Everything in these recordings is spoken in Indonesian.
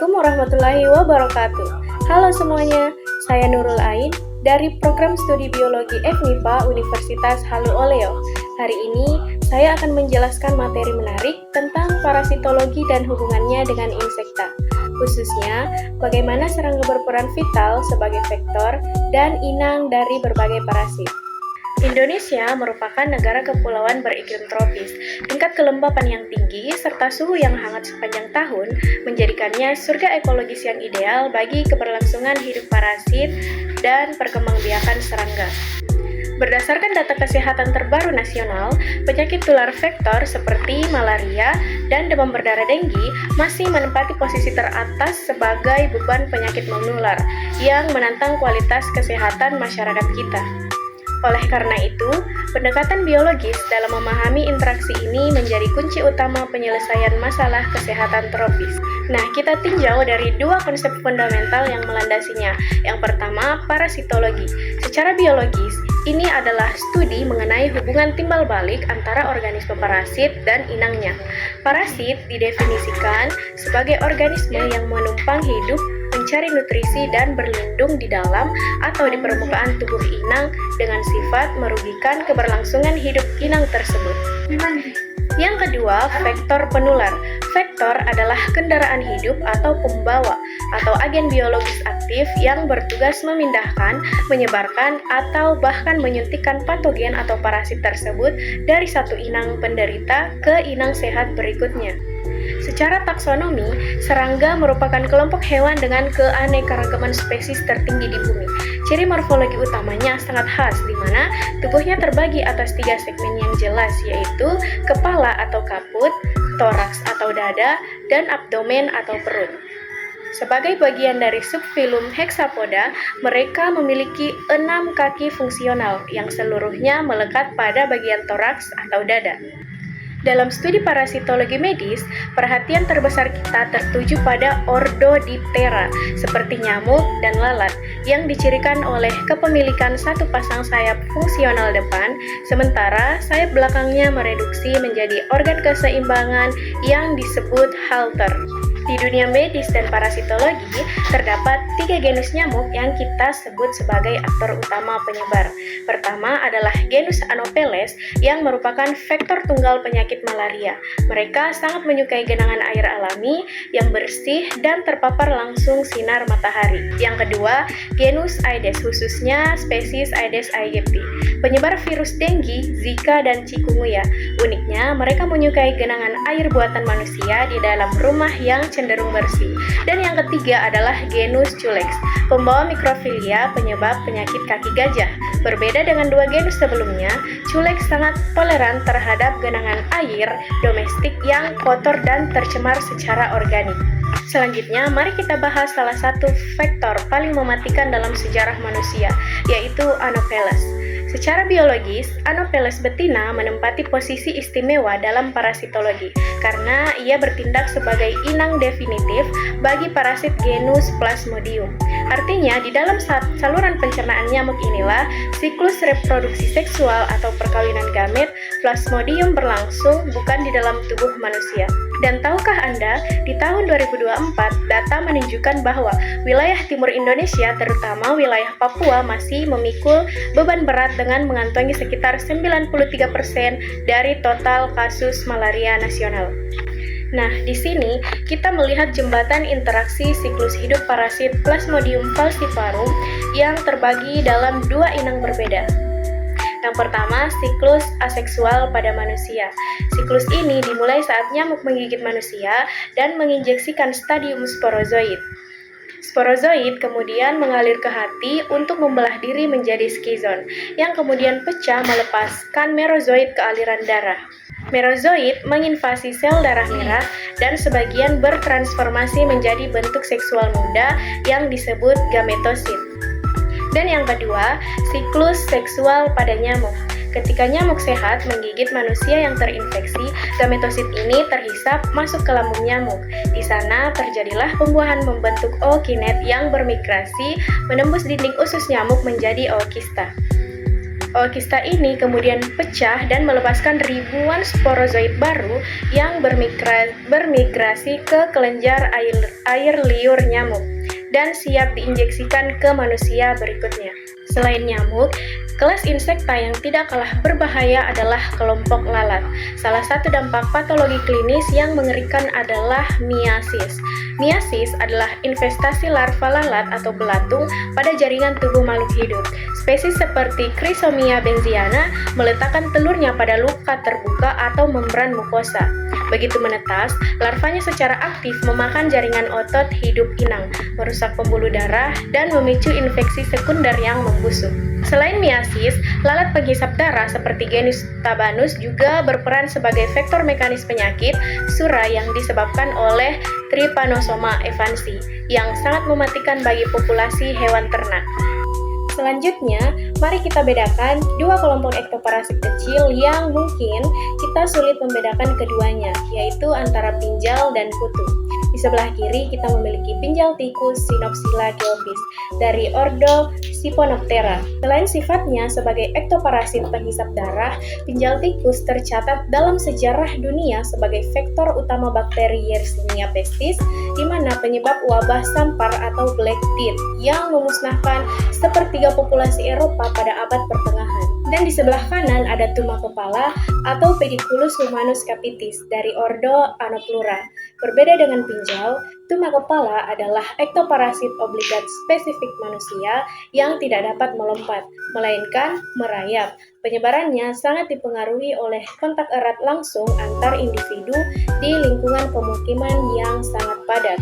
Assalamualaikum warahmatullahi wabarakatuh. Halo semuanya, saya Nurul Ain dari Program Studi Biologi FMIPA Universitas Halu Oleo. Hari ini saya akan menjelaskan materi menarik tentang parasitologi dan hubungannya dengan insekta, khususnya bagaimana serangga berperan vital sebagai vektor dan inang dari berbagai parasit. Indonesia merupakan negara kepulauan beriklim tropis. Tingkat kelembapan yang tinggi serta suhu yang hangat sepanjang tahun menjadikannya surga ekologis yang ideal bagi keberlangsungan hidup parasit dan perkembangbiakan serangga. Berdasarkan data kesehatan terbaru nasional, penyakit tular vektor seperti malaria dan demam berdarah denggi masih menempati posisi teratas sebagai beban penyakit menular yang menantang kualitas kesehatan masyarakat kita. Oleh karena itu, pendekatan biologis dalam memahami interaksi ini menjadi kunci utama penyelesaian masalah kesehatan tropis. Nah, kita tinjau dari dua konsep fundamental yang melandasinya. Yang pertama, parasitologi. Secara biologis, ini adalah studi mengenai hubungan timbal balik antara organisme parasit dan inangnya. Parasit didefinisikan sebagai organisme yang menumpang hidup, mencari nutrisi dan berlindung di dalam atau di permukaan tubuh inang dengan sifat merugikan keberlangsungan hidup inang tersebut. Yang kedua, vektor penular. Vektor adalah kendaraan hidup atau pembawa atau agen biologis aktif yang bertugas memindahkan, menyebarkan, atau bahkan menyuntikkan patogen atau parasit tersebut dari satu inang penderita ke inang sehat berikutnya. Secara taksonomi, serangga merupakan kelompok hewan dengan keanekaragaman spesies tertinggi di bumi. Ciri morfologi utamanya sangat khas, di mana tubuhnya terbagi atas 3 segmen yang jelas, yaitu kepala atau kaput, toraks atau dada, dan abdomen atau perut. Sebagai bagian dari subfilum Hexapoda, mereka memiliki 6 kaki fungsional yang seluruhnya melekat pada bagian toraks atau dada. Dalam studi parasitologi medis, perhatian terbesar kita tertuju pada Ordodiptera, seperti nyamuk dan lalat, yang dicirikan oleh kepemilikan satu pasang sayap fungsional depan, sementara sayap belakangnya mereduksi menjadi organ keseimbangan yang disebut halter. Di dunia medis dan parasitologi, terdapat 3 genus nyamuk yang kita sebut sebagai aktor utama penyebar. Pertama adalah genus Anopheles yang merupakan vektor tunggal penyakit malaria. Mereka sangat menyukai genangan air alami yang bersih dan terpapar langsung sinar matahari. Yang kedua, genus Aedes, khususnya spesies Aedes aegypti, penyebar virus denggi, Zika, dan chikungunya. Uniknya, mereka menyukai genangan air buatan manusia di dalam rumah yang cenderung bersih. Dan yang ketiga adalah genus Culex, pembawa mikrofilia penyebab penyakit kaki gajah. Berbeda dengan 2 genus sebelumnya, Culex sangat toleran terhadap genangan air domestik yang kotor dan tercemar secara organik. Selanjutnya, mari kita bahas salah satu vektor paling mematikan dalam sejarah manusia, yaitu Anopheles. Secara biologis, Anopheles betina menempati posisi istimewa dalam parasitologi karena ia bertindak sebagai inang definitif bagi parasit genus Plasmodium. Artinya, di dalam saluran pencernaan nyamuk inilah siklus reproduksi seksual atau perkawinan gamet Plasmodium berlangsung, bukan di dalam tubuh manusia. Dan tahukah Anda, di tahun 2024, data menunjukkan bahwa wilayah timur Indonesia, terutama wilayah Papua, masih memikul beban berat dengan mengantongi sekitar 93% dari total kasus malaria nasional. Nah, di sini kita melihat jembatan interaksi siklus hidup parasit Plasmodium falciparum yang terbagi dalam 2 inang berbeda. Yang pertama, siklus aseksual pada manusia. Siklus ini dimulai saat nyamuk menggigit manusia dan menginjeksikan stadium sporozoid. Sporozoid kemudian mengalir ke hati untuk membelah diri menjadi skizon, yang kemudian pecah melepaskan merozoid ke aliran darah. Merozoid menginvasi sel darah merah dan sebagian bertransformasi menjadi bentuk seksual muda yang disebut gametosit. Dan yang kedua, siklus seksual pada nyamuk. Ketika nyamuk sehat menggigit manusia yang terinfeksi, gametosit ini terhisap masuk ke lambung nyamuk. Di sana terjadilah pembuahan membentuk ookinet yang bermigrasi menembus dinding usus nyamuk menjadi ookista. Ookista ini kemudian pecah dan melepaskan ribuan sporozoid baru yang bermigrasi ke kelenjar air liur nyamuk dan siap diinjeksikan ke manusia berikutnya. Selain nyamuk, kelas insekta yang tidak kalah berbahaya adalah kelompok lalat. Salah satu dampak patologi klinis yang mengerikan adalah miasis. Miasis adalah investasi larva lalat atau belatung pada jaringan tubuh makhluk hidup. Spesies seperti Chrysomia benziana meletakkan telurnya pada luka terbuka atau membran mukosa. Begitu menetas, larvanya secara aktif memakan jaringan otot hidup inang, merusak pembuluh darah, dan memicu infeksi sekunder yang membusuk. Selain miasis, lalat penghisap darah seperti genus Tabanus juga berperan sebagai vektor mekanis penyakit sura yang disebabkan oleh Trypanosoma evansi, yang sangat mematikan bagi populasi hewan ternak. Selanjutnya, mari kita bedakan dua kelompok ektoparasit kecil yang mungkin kita sulit membedakan keduanya, yaitu antara pinjal dan kutu. Di sebelah kiri kita memiliki pinjal tikus Synopsila geopis dari ordo Siphonoptera. Selain sifatnya sebagai ektoparasit penghisap darah, pinjal tikus tercatat dalam sejarah dunia sebagai vektor utama bakteri Yersinia pestis, di mana penyebab wabah sampar atau Black Death yang memusnahkan sepertiga populasi Eropa pada abad pertengahan. Dan di sebelah kanan ada tuma kepala atau Pediculus humanus capitis dari ordo Anoplura. Berbeda dengan pinjal, tuma kepala adalah ektoparasit obligat spesifik manusia yang tidak dapat melompat, melainkan merayap. Penyebarannya sangat dipengaruhi oleh kontak erat langsung antar individu di lingkungan pemukiman yang sangat padat.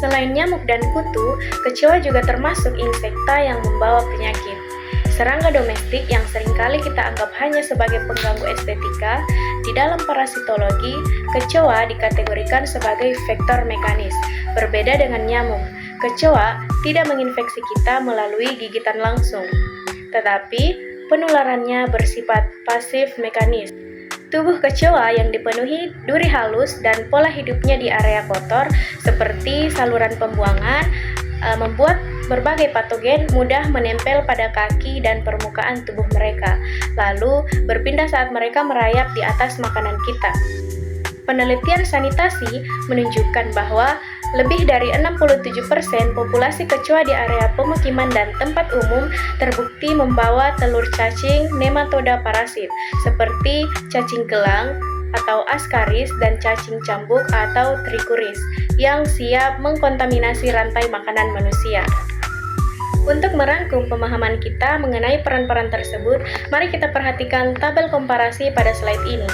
Selain nyamuk dan kutu, kecoa juga termasuk insekta yang membawa penyakit. Serangga domestik yang seringkali kita anggap hanya sebagai pengganggu estetika, di dalam parasitologi, kecoa dikategorikan sebagai vektor mekanis. Berbeda dengan nyamuk, kecoa tidak menginfeksi kita melalui gigitan langsung, tetapi penularannya bersifat pasif mekanis. Tubuh kecoa yang dipenuhi duri halus dan pola hidupnya di area kotor seperti saluran pembuangan membuat berbagai patogen mudah menempel pada kaki dan permukaan tubuh mereka, lalu berpindah saat mereka merayap di atas makanan kita. Penelitian sanitasi menunjukkan bahwa lebih dari 67% populasi kecoa di area pemukiman dan tempat umum terbukti membawa telur cacing nematoda parasit seperti cacing gelang atau Ascaris dan cacing cambuk atau Trichuris yang siap mengkontaminasi rantai makanan manusia. Untuk merangkum pemahaman kita mengenai peran-peran tersebut, mari kita perhatikan tabel komparasi pada slide ini.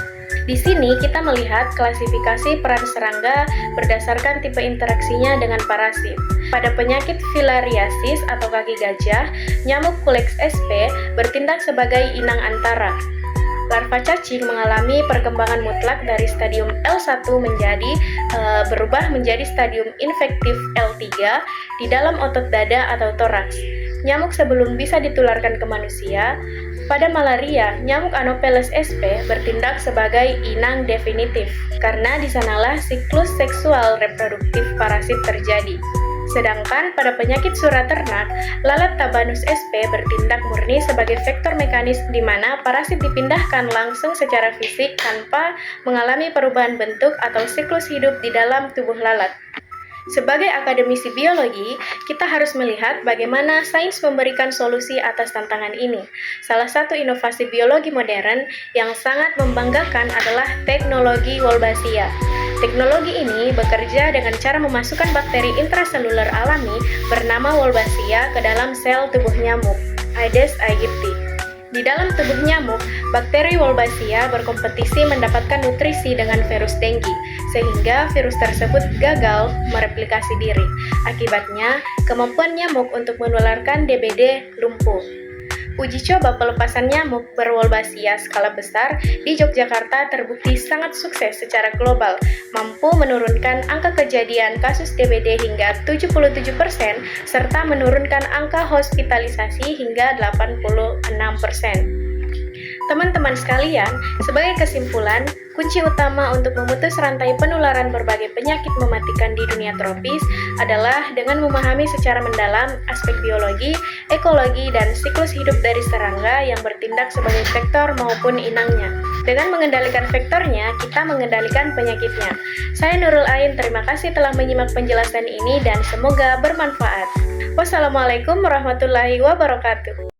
Di sini kita melihat klasifikasi peran serangga berdasarkan tipe interaksinya dengan parasit. Pada penyakit filariasis atau kaki gajah, nyamuk Culex sp bertindak sebagai inang antara. Larva cacing mengalami perkembangan mutlak dari stadium L1 berubah menjadi stadium infektif L3 di dalam otot dada atau toraks. Nyamuk sebelum bisa ditularkan ke manusia, pada malaria, nyamuk Anopheles sp bertindak sebagai inang definitif, karena di sanalah siklus seksual reproduktif parasit terjadi. Sedangkan pada penyakit sura ternak, lalat Tabanus sp bertindak murni sebagai vektor mekanis di mana parasit dipindahkan langsung secara fisik tanpa mengalami perubahan bentuk atau siklus hidup di dalam tubuh lalat. Sebagai akademisi biologi, kita harus melihat bagaimana sains memberikan solusi atas tantangan ini. Salah satu inovasi biologi modern yang sangat membanggakan adalah teknologi Wolbachia. Teknologi ini bekerja dengan cara memasukkan bakteri intraseluler alami bernama Wolbachia ke dalam sel tubuh nyamuk, Aedes aegypti. Di dalam tubuh nyamuk, bakteri Wolbachia berkompetisi mendapatkan nutrisi dengan virus dengue, sehingga virus tersebut gagal mereplikasi diri. Akibatnya, kemampuan nyamuk untuk menularkan DBD lumpuh. Uji coba pelepasan nyamuk berwolbachia skala besar di Yogyakarta terbukti sangat sukses secara global, mampu menurunkan angka kejadian kasus DBD hingga 77% serta menurunkan angka hospitalisasi hingga 86%. Teman-teman sekalian, sebagai kesimpulan, kunci utama untuk memutus rantai penularan berbagai penyakit mematikan di dunia tropis adalah dengan memahami secara mendalam aspek biologi, ekologi, dan siklus hidup dari serangga yang bertindak sebagai vektor maupun inangnya. Dengan mengendalikan vektornya, kita mengendalikan penyakitnya. Saya Nurul Ain, terima kasih telah menyimak penjelasan ini dan semoga bermanfaat. Wassalamualaikum warahmatullahi wabarakatuh.